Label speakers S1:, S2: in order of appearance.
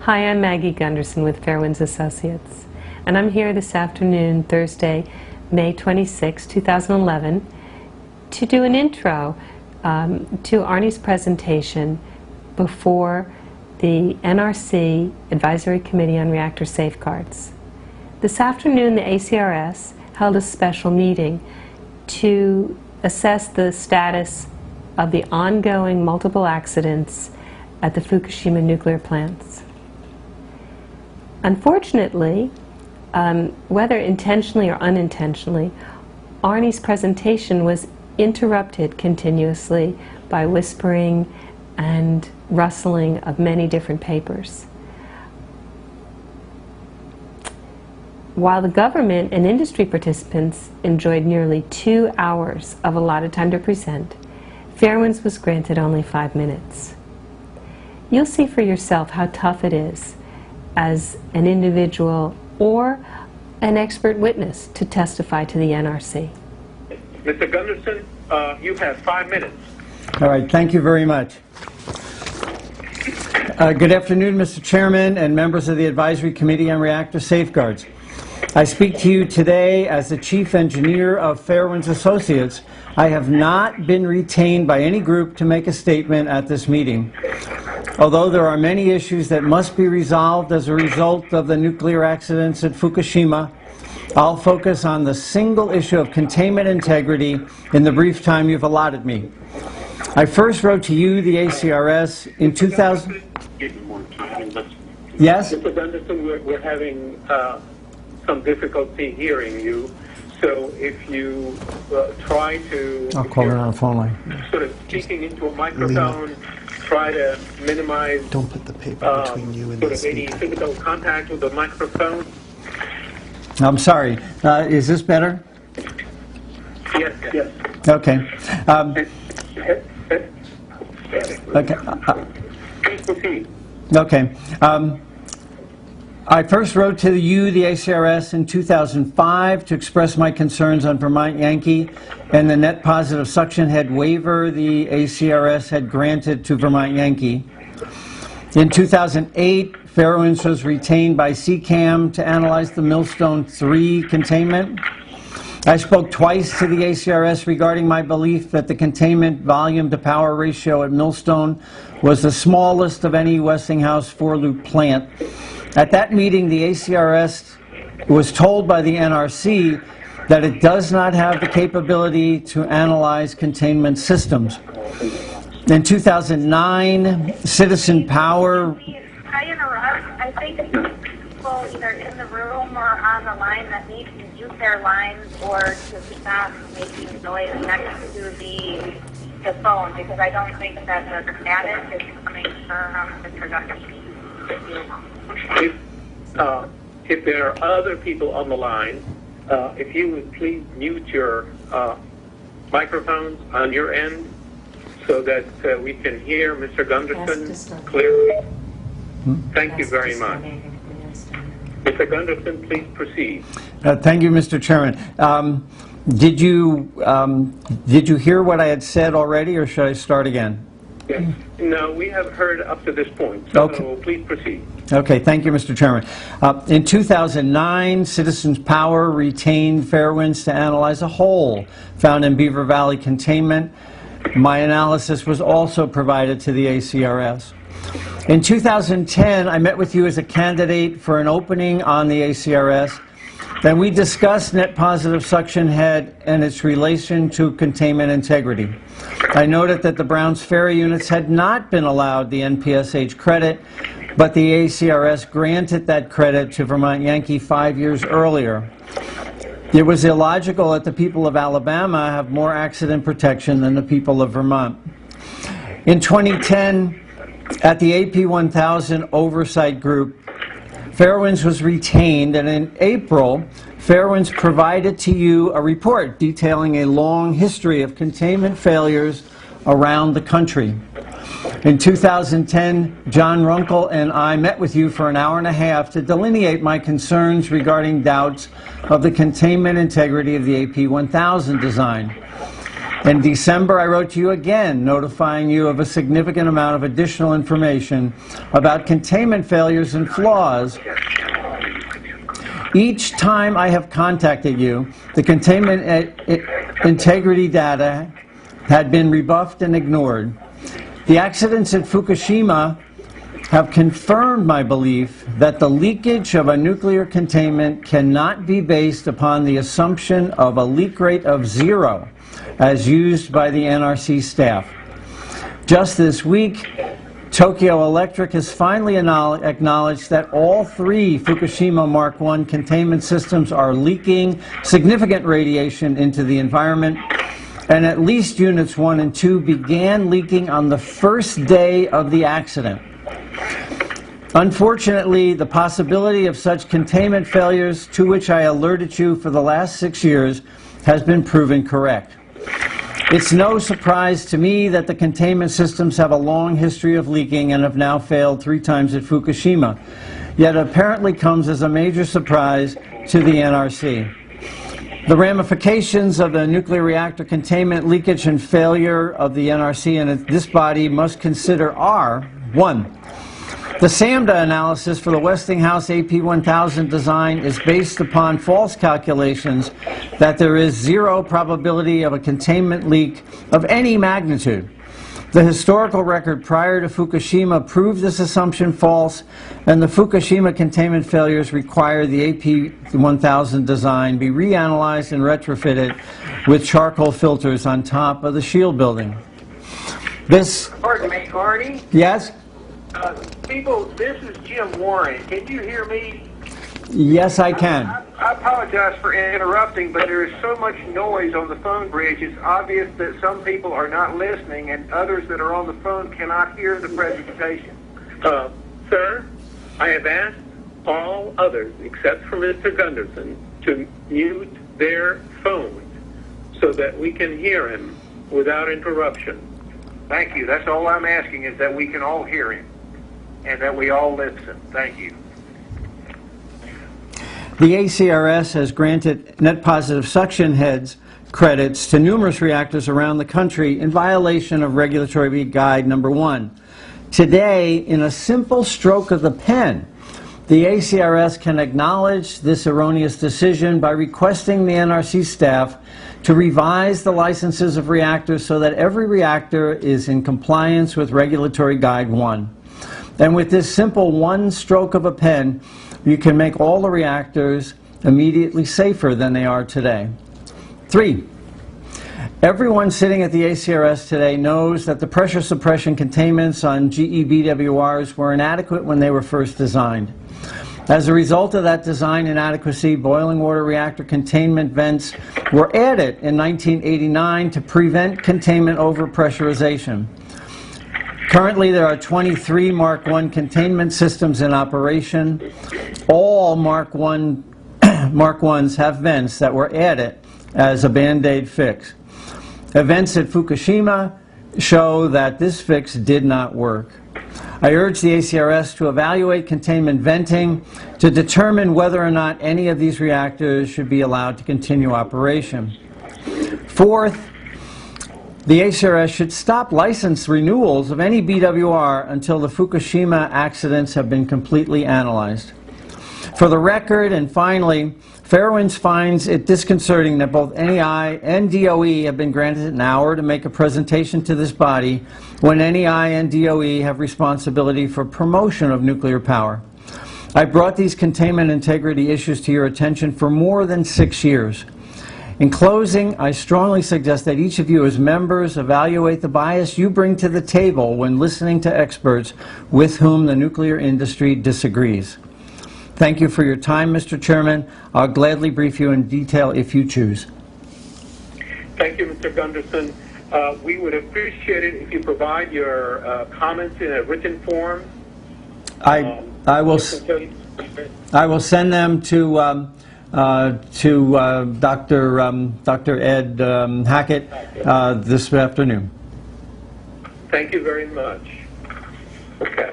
S1: Hi, I'm Maggie Gunderson with Fairewinds Associates, and I'm here this afternoon, Thursday, May 26, 2011, to do an intro to Arnie's presentation before the NRC Advisory Committee on Reactor Safeguards. This afternoon, the ACRS held a special meeting to assess the status of the ongoing multiple accidents at the Fukushima nuclear plants. Unfortunately, whether intentionally or unintentionally, Arnie's presentation was interrupted continuously by whispering and rustling of many different papers. While the government and industry participants enjoyed nearly 2 hours of allotted time to present, Fairewinds was granted only 5 minutes. You'll see for yourself how tough it is as an individual or an expert witness to testify to the NRC.
S2: Mr. Gunderson, you have 5 minutes.
S3: All right, thank you very much. Good afternoon, Mr. Chairman and members of the Advisory Committee on Reactor Safeguards. I speak to you today as the Chief Engineer of Fairewinds Associates. I have not been retained by any group to make a statement at this meeting. Although there are many issues that must be resolved as a result of the nuclear accidents at Fukushima, I'll focus on the single issue of containment integrity in the brief time you've allotted me. I first wrote to you, the ACRS, in 2000... Yes?
S2: Mr. Gunderson, we're having some difficulty hearing you. So if you try to...
S3: I'll call her on the phone line.
S2: Sort of speaking into a microphone, try to minimize...
S4: Don't put the paper between you and the speaker.
S2: Any physical contact with the microphone.
S3: I'm sorry. Is this better?
S2: Yes, yes.
S3: Okay. Okay.
S2: Please proceed.
S3: Okay. I first wrote to you, the ACRS, in 2005 to express my concerns on Vermont Yankee and the net positive suction head waiver the ACRS had granted to Vermont Yankee. In 2008, Fairewinds was retained by CCAM to analyze the Millstone 3 containment. I spoke twice to the ACRS regarding my belief that the containment volume to power ratio at Millstone was the smallest of any Westinghouse 4-loop plant. At that meeting, the ACRS was told by the NRC that it does not have the capability to analyze containment systems. In 2009, Citizen Power...
S5: I interrupt. I think people either in the room or on the line that need to mute their lines or to stop making noise next to the phone, because I don't think that the static is coming from the production.
S2: If there are other people on the line, if you would please mute your microphones on your end so that we can hear Mr. Gunderson clearly. Thank you very much. Mr. Gunderson, please proceed.
S3: Thank you, Mr. Chairman. Did you hear what I had said already, or should I start again?
S2: Yes. No, we have heard up to this point, so please proceed.
S3: Okay, thank you, Mr. Chairman. In 2009, Citizens Power retained Fairewinds to analyze a hole found in Beaver Valley containment. My analysis was also provided to the ACRS. In 2010, I met with you as a candidate for an opening on the ACRS. Then we discussed net positive suction head and its relation to containment integrity. I noted that the Browns Ferry units had not been allowed the NPSH credit, but the ACRS granted that credit to Vermont Yankee 5 years earlier. It was illogical that the people of Alabama have more accident protection than the people of Vermont. In 2010, at the AP 1000 Oversight Group, Fairewinds was retained, and in April, Fairewinds provided to you a report detailing a long history of containment failures around the country. In 2010, John Runkle and I met with you for an hour and a half to delineate my concerns regarding doubts of the containment integrity of the AP 1000 design. In December, I wrote to you again, notifying you of a significant amount of additional information about containment failures and flaws. Each time I have contacted you, the containment integrity data had been rebuffed and ignored. The accidents at Fukushima have confirmed my belief that the leakage of a nuclear containment cannot be based upon the assumption of a leak rate of 0, as used by the NRC staff. Just this week, Tokyo Electric has finally acknowledged that all 3 Fukushima Mark I containment systems are leaking significant radiation into the environment, and at least units 1 and 2 began leaking on the first day of the accident. Unfortunately, the possibility of such containment failures, to which I alerted you for the last 6 years, has been proven correct. It's no surprise to me that the containment systems have a long history of leaking and have now failed 3 times at Fukushima, yet it apparently comes as a major surprise to the NRC. The ramifications of the nuclear reactor containment leakage and failure of the NRC and this body must consider are: 1. The SAMDA analysis for the Westinghouse AP1000 design is based upon false calculations that there is 0 probability of a containment leak of any magnitude. The historical record prior to Fukushima proved this assumption false, and the Fukushima containment failures require the AP1000 design be reanalyzed and retrofitted with charcoal filters on top of the shield building.
S2: Pardon me, Arnie?
S3: Yes?
S2: People, this is Jim Warren. Can you hear me?
S3: Yes, I can.
S2: I apologize for interrupting, but there is so much noise on the phone bridge. It's obvious that some people are not listening, and others that are on the phone cannot hear the presentation. Sir, I have asked all others, except for Mr. Gunderson, to mute their phones so that we can hear him without interruption. Thank you. That's all I'm asking, is that we can all hear him and that we all listen. Thank you.
S3: The ACRS has granted net positive suction heads credits to numerous reactors around the country in violation of Regulatory Guide Number 1. Today, in a simple stroke of the pen, the ACRS can acknowledge this erroneous decision by requesting the NRC staff to revise the licenses of reactors so that every reactor is in compliance with Regulatory Guide 1. And with this simple one stroke of a pen, you can make all the reactors immediately safer than they are today. 3. Everyone sitting at the ACRS today knows that the pressure suppression containments on GE BWRs were inadequate when they were first designed. As a result of that design inadequacy, boiling water reactor containment vents were added in 1989 to prevent containment overpressurization. Currently, there are 23 Mark I containment systems in operation. All Mark I's have vents that were added as a Band-Aid fix. Events at Fukushima show that this fix did not work. I urge the ACRS to evaluate containment venting to determine whether or not any of these reactors should be allowed to continue operation. 4th, the ACRS should stop license renewals of any BWR until the Fukushima accidents have been completely analyzed. For the record, and finally, Fairewinds finds it disconcerting that both NEI and DOE have been granted an hour to make a presentation to this body when NEI and DOE have responsibility for promotion of nuclear power. I brought these containment integrity issues to your attention for more than 6 years. In closing, I strongly suggest that each of you as members evaluate the bias you bring to the table when listening to experts with whom the nuclear industry disagrees. Thank you for your time, Mr. Chairman. I'll gladly brief you in detail if you choose.
S2: Thank you, Mr. Gunderson. We would appreciate it if you provide your comments in a written form.
S3: I will send them to Dr. Ed Hackett this afternoon.
S2: Thank you very much. Okay.